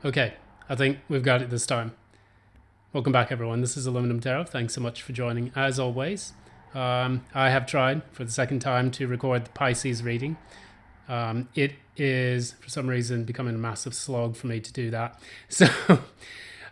Okay, I think we've got it this time. Welcome back, everyone. This is Aluminum Tarot. Thanks so much for joining. As always, I have tried for the second time to record the Pisces reading. It is, for some reason, becoming a massive slog for me to do that. So I'm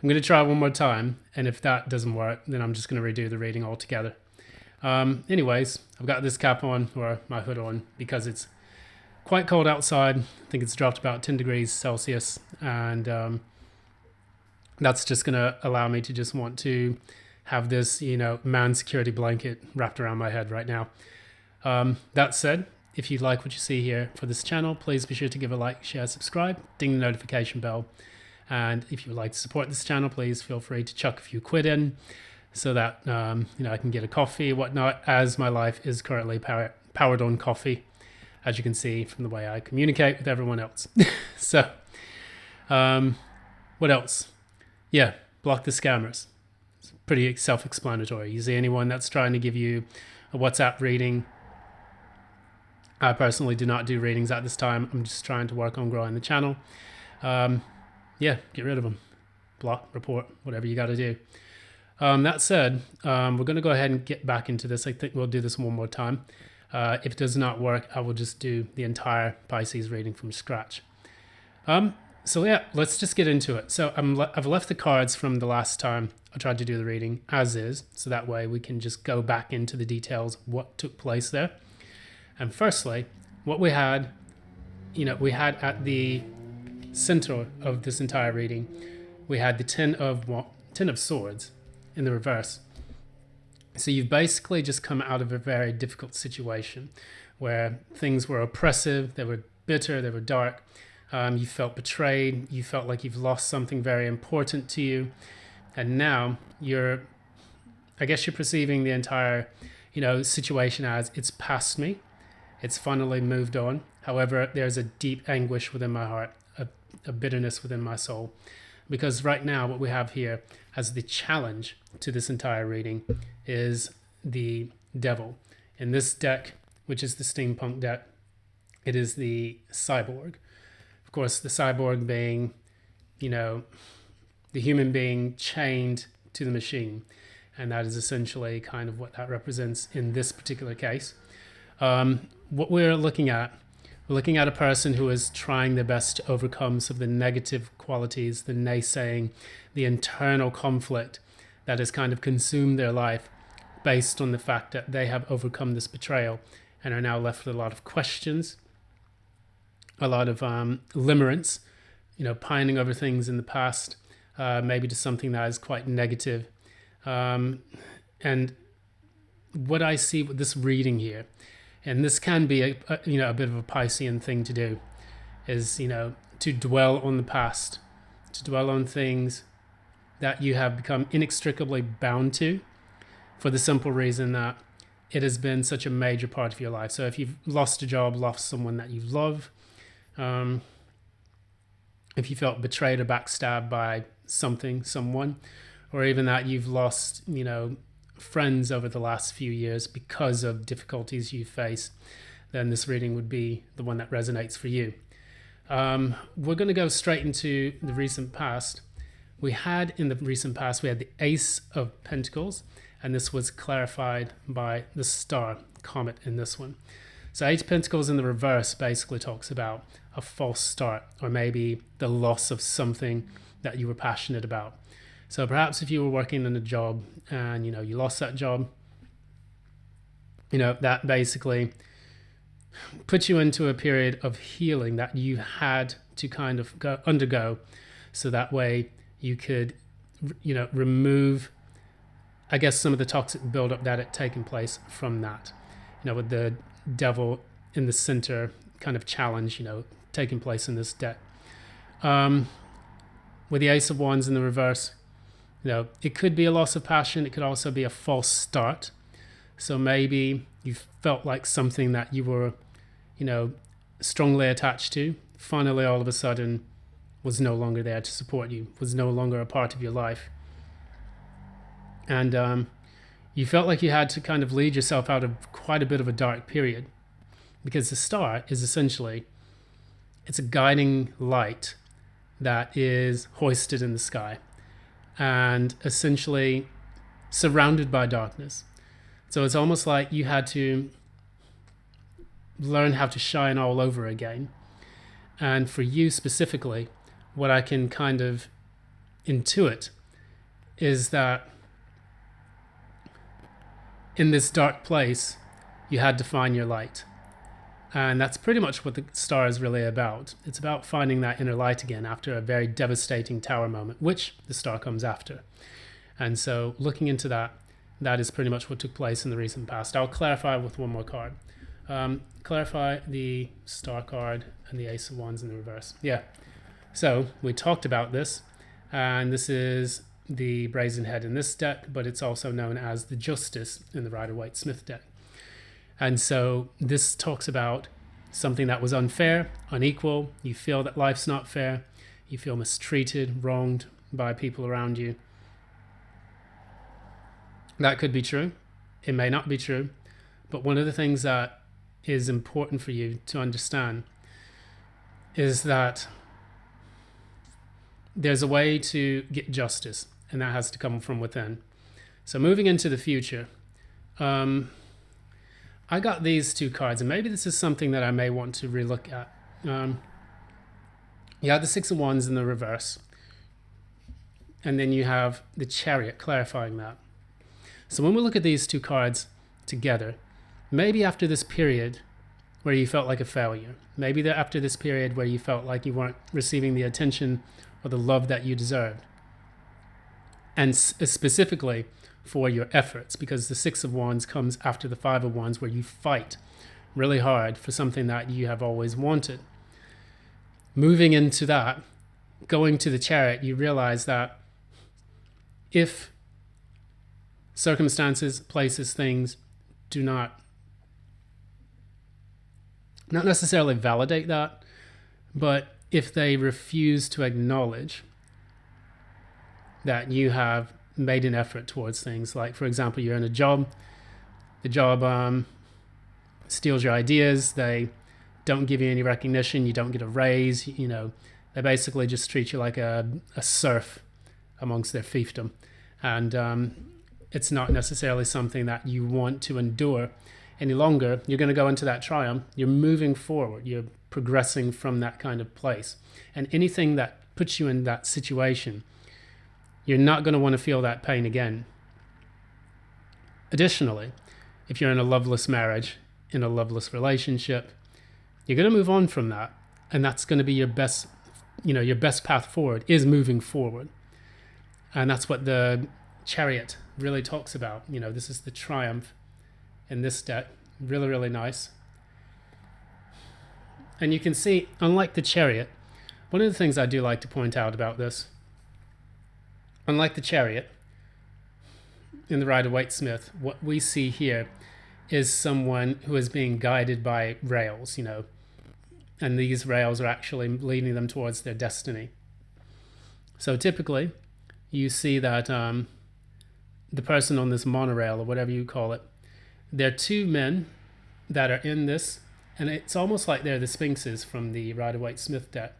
going to try one more time, and if that doesn't work, then I'm just going to redo the reading altogether. Anyways, I've got this cap on, or my hood on, because it's quite cold outside. I think it's dropped about 10 degrees Celsius, and that's just going to allow me to just want to have this, man security blanket wrapped around my head right now. That said, if you like what you see here for this channel, please be sure to give a like, share, subscribe, ding the notification bell. And if you would like to support this channel, please feel free to chuck a few quid in so that, I can get a coffee, whatnot, as my life is currently powered on coffee, as you can see from the way I communicate with everyone else. So, what else? Yeah, block the scammers. It's pretty self-explanatory. You see anyone that's trying to give you a WhatsApp reading. I personally do not do readings at this time. I'm just trying to work on growing the channel. Yeah, get rid of them. Block, report, whatever you got to do. That said, we're going to go ahead and get back into this. I think we'll do this one more time. If it does not work, I will just do the entire Pisces reading from scratch. So yeah, let's just get into it. So I've left the cards from the last time I tried to do the reading as is, so that way we can just go back into the details of what took place there. And firstly, what we had at the center of this entire reading, we had the Ten of Swords in the reverse. So you've basically just come out of a very difficult situation where things were oppressive, they were bitter, they were dark. You felt betrayed. You felt like you've lost something very important to you. And now you're perceiving the entire, situation as it's past me. It's finally moved on. However, there's a deep anguish within my heart, a bitterness within my soul. Because right now what we have here as the challenge to this entire reading is the devil. In this deck, which is the steampunk deck, it is the cyborg. Of course, the cyborg being, the human being chained to the machine. And that is essentially kind of what that represents in this particular case. What we're looking at a person who is trying their best to overcome some of the negative qualities, the naysaying, the internal conflict that has kind of consumed their life based on the fact that they have overcome this betrayal and are now left with a lot of questions, a lot of limerence, pining over things in the past, maybe to something that is quite negative. And what I see with this reading here, and this can be a bit of a Piscean thing to do, is to dwell on the past, to dwell on things that you have become inextricably bound to, for the simple reason that it has been such a major part of your life. So if you've lost a job, lost someone that you love, if you felt betrayed or backstabbed by someone, or even that you've lost, friends over the last few years because of difficulties you faced, then this reading would be the one that resonates for you. We're going to go straight into the recent past. In the recent past, we had the Ace of Pentacles, and this was clarified by the star comet in this one. So Eight of Pentacles in the reverse basically talks about a false start, or maybe the loss of something that you were passionate about. So perhaps if you were working in a job and, you lost that job, that basically put you into a period of healing that you had to kind of undergo. So that way you could, remove, some of the toxic buildup that had taken place from that, with the devil in the center kind of challenge, taking place in this deck. With the Ace of Wands in the reverse, it could be a loss of passion. It could also be a false start. So maybe you felt like something that you were, strongly attached to, finally all of a sudden was no longer there to support you, was no longer a part of your life. And you felt like you had to kind of lead yourself out of quite a bit of a dark period, because the star is essentially, it's a guiding light that is hoisted in the sky and essentially surrounded by darkness. So it's almost like you had to learn how to shine all over again. And for you specifically, what I can kind of intuit is that in this dark place, you had to find your light. And that's pretty much what the star is really about. It's about finding that inner light again after a very devastating tower moment, which the star comes after. And so looking into that, that is pretty much what took place in the recent past. I'll clarify with one more card. Clarify the star card and the Ace of Wands in the reverse. Yeah. So we talked about this, and this is the Brazen Head in this deck, but it's also known as the Justice in the Rider-Waite-Smith deck. And so this talks about something that was unfair, unequal. You feel that life's not fair. You feel mistreated, wronged by people around you. That could be true. It may not be true. But one of the things that is important for you to understand is that there's a way to get justice, and that has to come from within. So moving into the future, I got these two cards, and maybe this is something that I may want to relook at. You have the Six of Wands in the reverse, and then you have the Chariot clarifying that. So when we look at these two cards together, maybe after this period where you felt like a failure, maybe after this period where you felt like you weren't receiving the attention or the love that you deserved, and specifically for your efforts, because the Six of Wands comes after the Five of Wands, where you fight really hard for something that you have always wanted. Moving into that, going to the Chariot, you realize that if circumstances, places, things do not necessarily validate that, but if they refuse to acknowledge that you have made an effort towards things, like for example, you're in a job, the job steals your ideas, they don't give you any recognition, you don't get a raise, you know, they basically just treat you like a serf amongst their fiefdom. And it's not necessarily something that you want to endure any longer. You're going to go into that triumph. You're moving forward. You're progressing from that kind of place. And anything that puts you in that situation, you're not going to want to feel that pain again. Additionally, if you're in a loveless marriage, in a loveless relationship, you're going to move on from that. And that's going to be your best, your best path forward is moving forward. And that's what the Chariot really talks about. This is the triumph in this deck. Really, really nice. And you can see, unlike the Chariot, one of the things I do like to point out about this, unlike the Chariot in the Rider-Waite-Smith, what we see here is someone who is being guided by rails, and these rails are actually leading them towards their destiny. So typically, you see that the person on this monorail, or whatever you call it, there are two men that are in this, and it's almost like they're the Sphinxes from the Rider-Waite-Smith deck.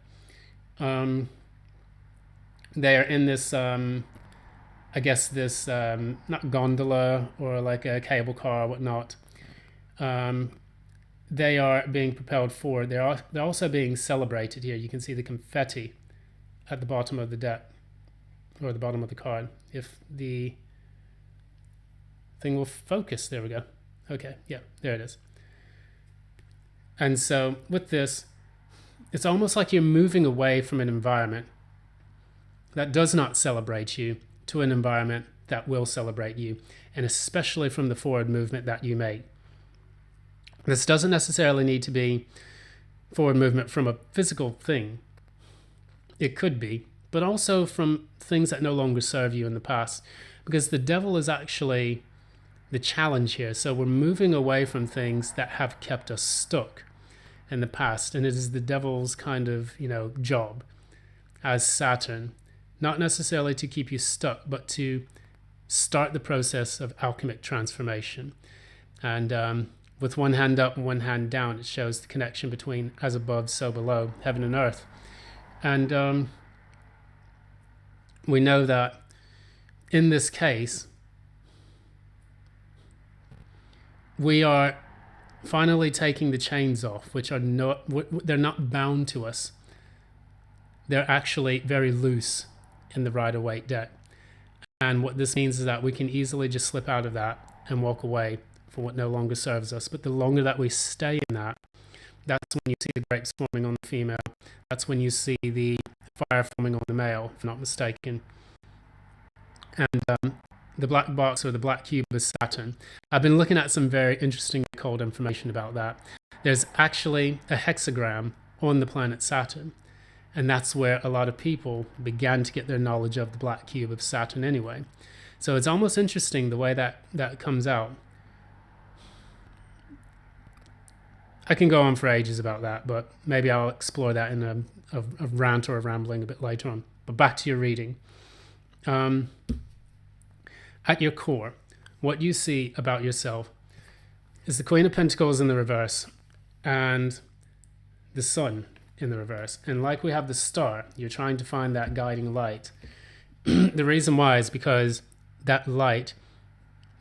They are in this, I guess this, not gondola or like a cable car or whatnot. They are being propelled forward. They're also being celebrated here. You can see the confetti at the bottom of the deck, or the bottom of the card. If the thing will focus, there we go. Okay, yeah, there it is. And so with this, it's almost like you're moving away from an environment that does not celebrate you to an environment that will celebrate you, and especially from the forward movement that you make. This doesn't necessarily need to be forward movement from a physical thing. It could be, but also from things that no longer serve you in the past, because the devil is actually the challenge here. So we're moving away from things that have kept us stuck in the past, and it is the devil's kind of, job as Saturn, not necessarily to keep you stuck, but to start the process of alchemic transformation. And with one hand up and one hand down, it shows the connection between as above, so below, heaven and earth. And we know that in this case, we are finally taking the chains off, which are not, they're not bound to us. They're actually very loose in the Rider-Waite deck. And what this means is that we can easily just slip out of that and walk away from what no longer serves us. But the longer that we stay in that, that's when you see the grapes forming on the female. That's when you see the fire forming on the male, if I'm not mistaken. And the black box or the black cube is Saturn. I've been looking at some very interesting occult information about that. There's actually a hexagram on the planet Saturn, and that's where a lot of people began to get their knowledge of the black cube of Saturn anyway. So it's almost interesting the way that comes out. I can go on for ages about that, but maybe I'll explore that in a rant or a rambling a bit later on. But back to your reading. At your core, what you see about yourself is the Queen of Pentacles in the reverse and the Sun in the reverse. And like we have the star, you're trying to find that guiding light. The reason why is because that light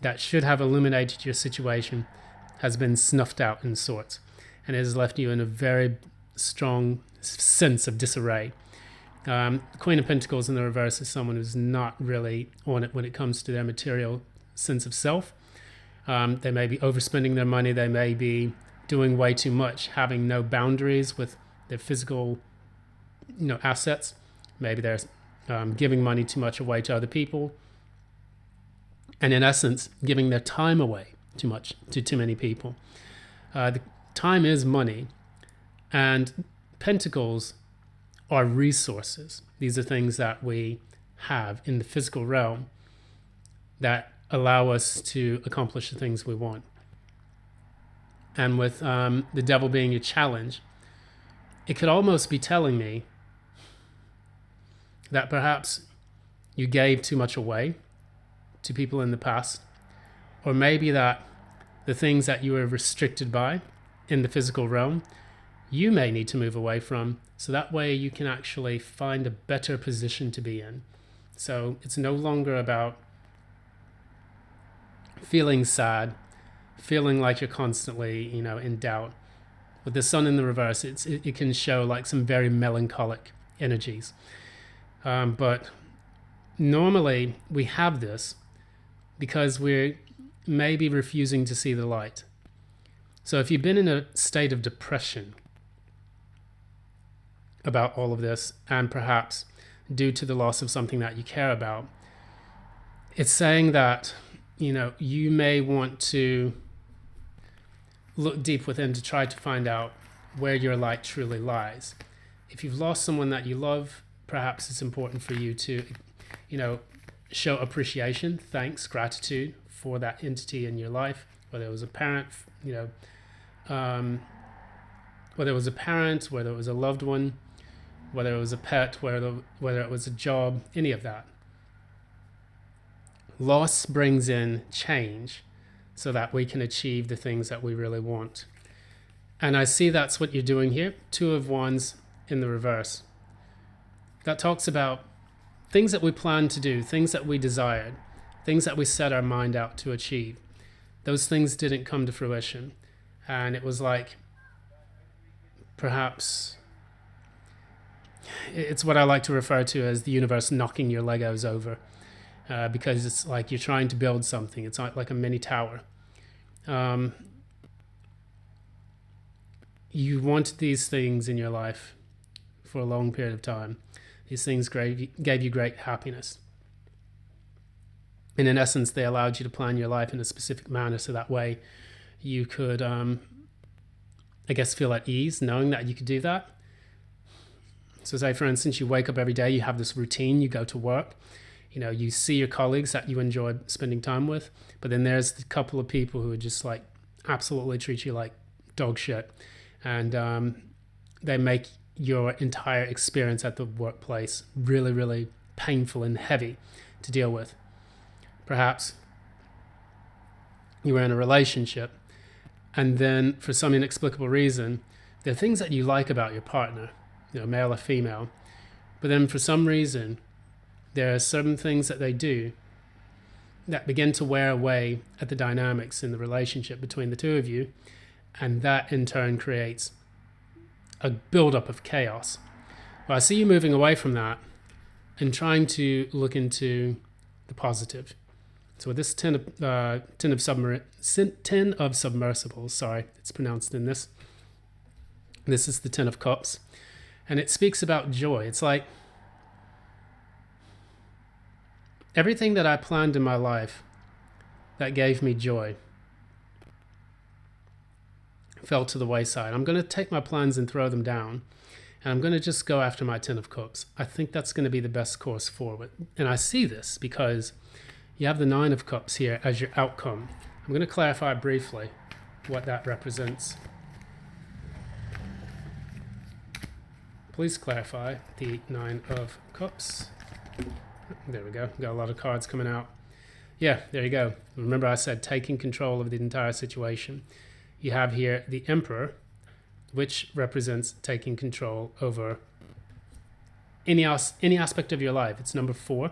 that should have illuminated your situation has been snuffed out in sorts, and it has left you in a very strong sense of disarray. The Queen of Pentacles in the reverse is someone who's not really on it when it comes to their material sense of self. They may be overspending their money. They may be doing way too much, having no boundaries with their physical, assets. Maybe they're giving money too much away to other people, and in essence, giving their time away too much to too many people. The time is money, and Pentacles are resources. These are things that we have in the physical realm that allow us to accomplish the things we want. And with the devil being a challenge, it could almost be telling me that perhaps you gave too much away to people in the past, or maybe that the things that you were restricted by in the physical realm, you may need to move away from, so that way you can actually find a better position to be in. So it's no longer about feeling sad, feeling like you're constantly, in doubt. With the Sun in the reverse, it can show like some very melancholic energies. But normally we have this because we're maybe refusing to see the light. So if you've been in a state of depression about all of this, and perhaps due to the loss of something that you care about, it's saying that, you may want to look deep within to try to find out where your light truly lies. If you've lost someone that you love, perhaps it's important for you to, show appreciation, thanks, gratitude for that entity in your life, whether it was a parent, whether it was a loved one, whether it was a pet, whether it was a job, any of that. Loss brings in change so that we can achieve the things that we really want. And I see that's what you're doing here. 2 of Wands in the reverse. That talks about things that we plan to do, things that we desired, things that we set our mind out to achieve. Those things didn't come to fruition. And it was like, perhaps, it's what I like to refer to as the universe knocking your Legos over, because it's like you're trying to build something. It's like a mini tower. You wanted these things in your life for a long period of time. These things gave you great happiness. And in essence, they allowed you to plan your life in a specific manner, so that way you could, feel at ease knowing that you could do that. So say, for instance, you wake up every day, you have this routine, you go to work, you see your colleagues that you enjoy spending time with, but then there's a couple of people who are just like absolutely treat you like dog shit. And they make your entire experience at the workplace really, really painful and heavy to deal with. Perhaps you were in a relationship, and then for some inexplicable reason, there are things that you like about your partner, male or female, but then for some reason, there are certain things that they do that begin to wear away at the dynamics in the relationship between the two of you, and that in turn creates a buildup of chaos. Well, I see you moving away from that and trying to look into the positive. So with this tin of submersibles, sorry, it's pronounced in this. This is the Ten of Cups, and it speaks about joy. It's like everything that I planned in my life that gave me joy fell to the wayside. I'm going to take my plans and throw them down, and I'm going to just go after my Ten of Cups. I think that's going to be the best course forward. And I see this because you have the Nine of Cups here as your outcome. I'm going to clarify briefly what that represents. Please clarify the Nine of Cups. There we go. Got a lot of cards coming out. Yeah, there you go. Remember I said taking control of the entire situation. You have here the Emperor, which represents taking control over any aspect of your life. It's number 4.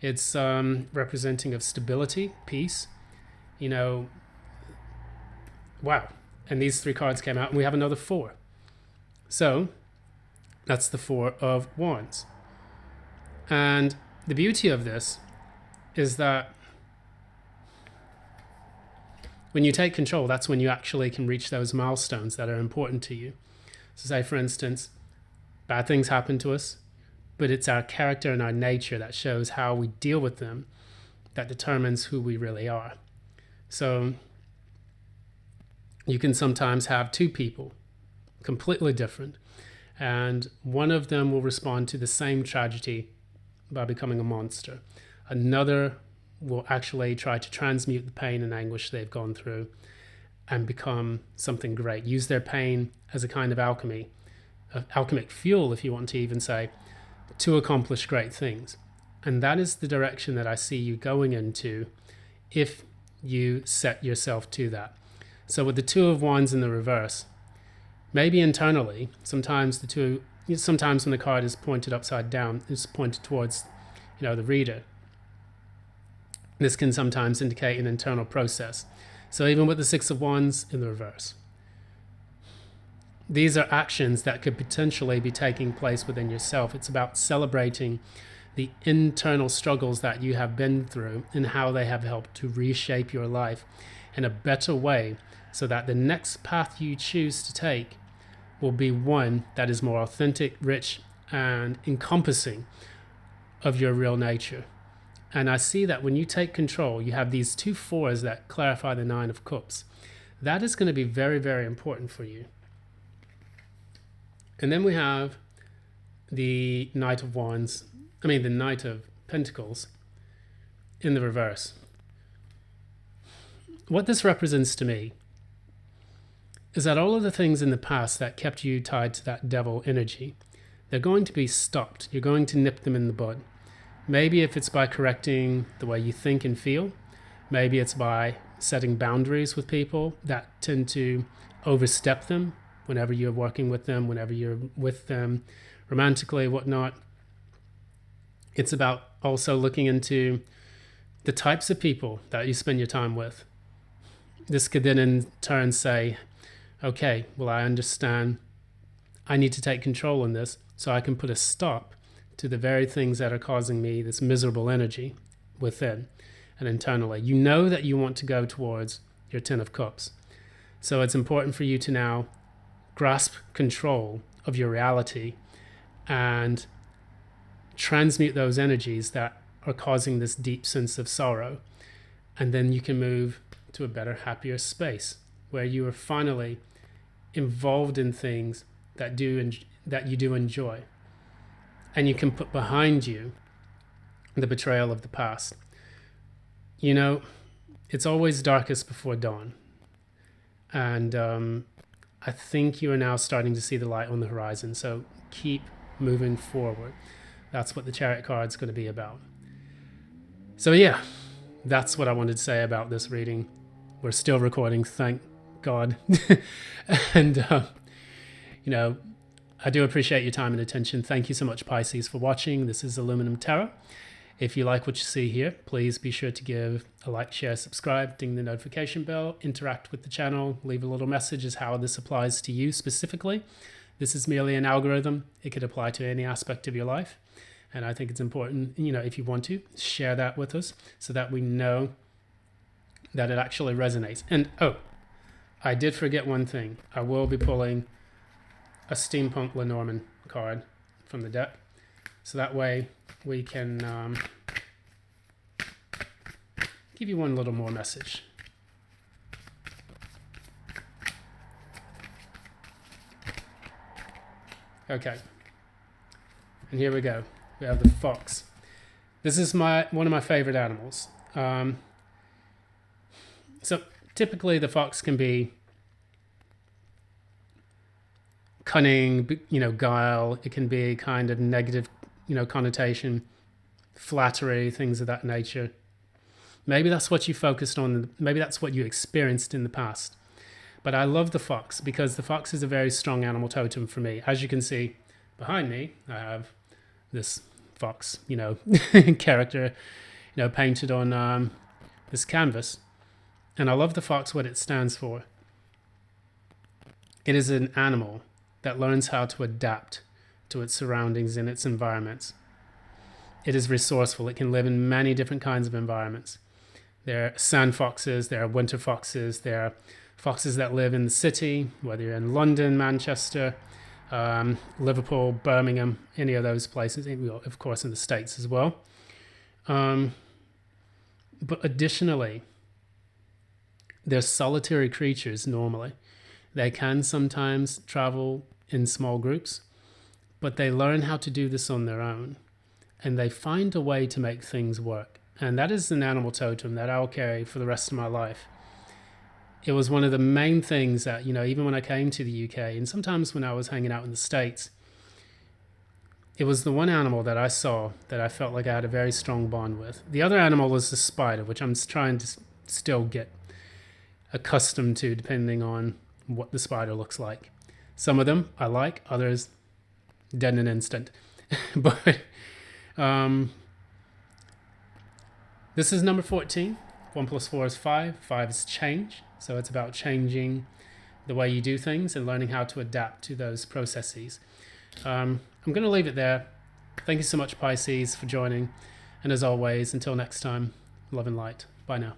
It's representing of stability, peace. You know, wow. And these 3 cards came out, and we have another 4. So that's the 4 of Wands. And the beauty of this is that when you take control, that's when you actually can reach those milestones that are important to you. So say, for instance, bad things happen to us, but it's our character and our nature that shows how we deal with them that determines who we really are. So you can sometimes have 2 people, completely different, and one of them will respond to the same tragedy by becoming a monster. Another will actually try to transmute the pain and anguish they've gone through and become something great. Use their pain as a kind of alchemy, alchemic fuel, if you want to even say, to accomplish great things. And that is the direction that I see you going into if you set yourself to that. So with the 2 of Wands in the reverse, maybe internally, sometimes when the card is pointed upside down, it's pointed towards, the reader. This can sometimes indicate an internal process. So even with the 6 of Wands in the reverse, these are actions that could potentially be taking place within yourself. It's about celebrating the internal struggles that you have been through and how they have helped to reshape your life in a better way, so that the next path you choose to take will be one that is more authentic, rich, and encompassing of your real nature. And I see that when you take control, you have these 2 4s that clarify the 9 of Cups. That is going to be very, very important for you. And then we have the Knight of Pentacles in the reverse. What this represents to me is that all of the things in the past that kept you tied to that devil energy, they're going to be stopped. You're going to nip them in the bud. Maybe if it's by correcting the way you think and feel, maybe it's by setting boundaries with people that tend to overstep them whenever you're working with them, whenever you're with them romantically, whatnot. It's about also looking into the types of people that you spend your time with. This could then in turn say, okay, well, I understand I need to take control in this so I can put a stop to the very things that are causing me this miserable energy within and internally. You know that you want to go towards your 10 of Cups. So it's important for you to now grasp control of your reality and transmute those energies that are causing this deep sense of sorrow. And then you can move to a better, happier space where you are finally involved in things that you do enjoy. And you can put behind you the betrayal of the past. It's always darkest before dawn. And I think you are now starting to see the light on the horizon. So keep moving forward. That's what the Chariot card is going to be about. So yeah, that's what I wanted to say about this reading. We're still recording, thank God. And, I do appreciate your time and attention. Thank you so much, Pisces, for watching. This is Aluminum Tarot. If you like what you see here, please be sure to give a like, share, subscribe, ding the notification bell, interact with the channel, leave a little message as how this applies to you specifically. This is merely an algorithm. It could apply to any aspect of your life. And I think it's important, if you want to, share that with us so that we know that it actually resonates. And, I did forget one thing. I will be pulling a Steampunk Lenormand card from the deck. So that way we can give you one little more message. Okay. And here we go. We have the fox. This is one of my favorite animals. So typically the fox can be cunning, guile. It can be kind of negative, connotation, flattery, things of that nature. Maybe that's what you focused on. Maybe that's what you experienced in the past. But I love the fox because the fox is a very strong animal totem for me. As you can see behind me, I have this fox, character, painted on this canvas. And I love the fox, what it stands for. It is an animal that learns how to adapt to its surroundings and its environments. It is resourceful. It can live in many different kinds of environments. There are sand foxes, there are winter foxes, there are foxes that live in the city, whether you're in London, Manchester, Liverpool, Birmingham, any of those places, of course in the States as well. But additionally, they're solitary creatures normally. They can sometimes travel in small groups, but they learn how to do this on their own. And they find a way to make things work. And that is an animal totem that I'll carry for the rest of my life. It was one of the main things that, even when I came to the UK, and sometimes when I was hanging out in the States, it was the one animal that I saw that I felt like I had a very strong bond with. The other animal was the spider, which I'm trying to still get accustomed to, depending on what the spider looks like. Some of them I like, others dead in an instant. But this is number 14. 1 plus 4 is 5. 5 is change. So it's about changing the way you do things and learning how to adapt to those processes. I'm going to leave it there. Thank you so much, Pisces, for joining. And as always, until next time, love and light. Bye now.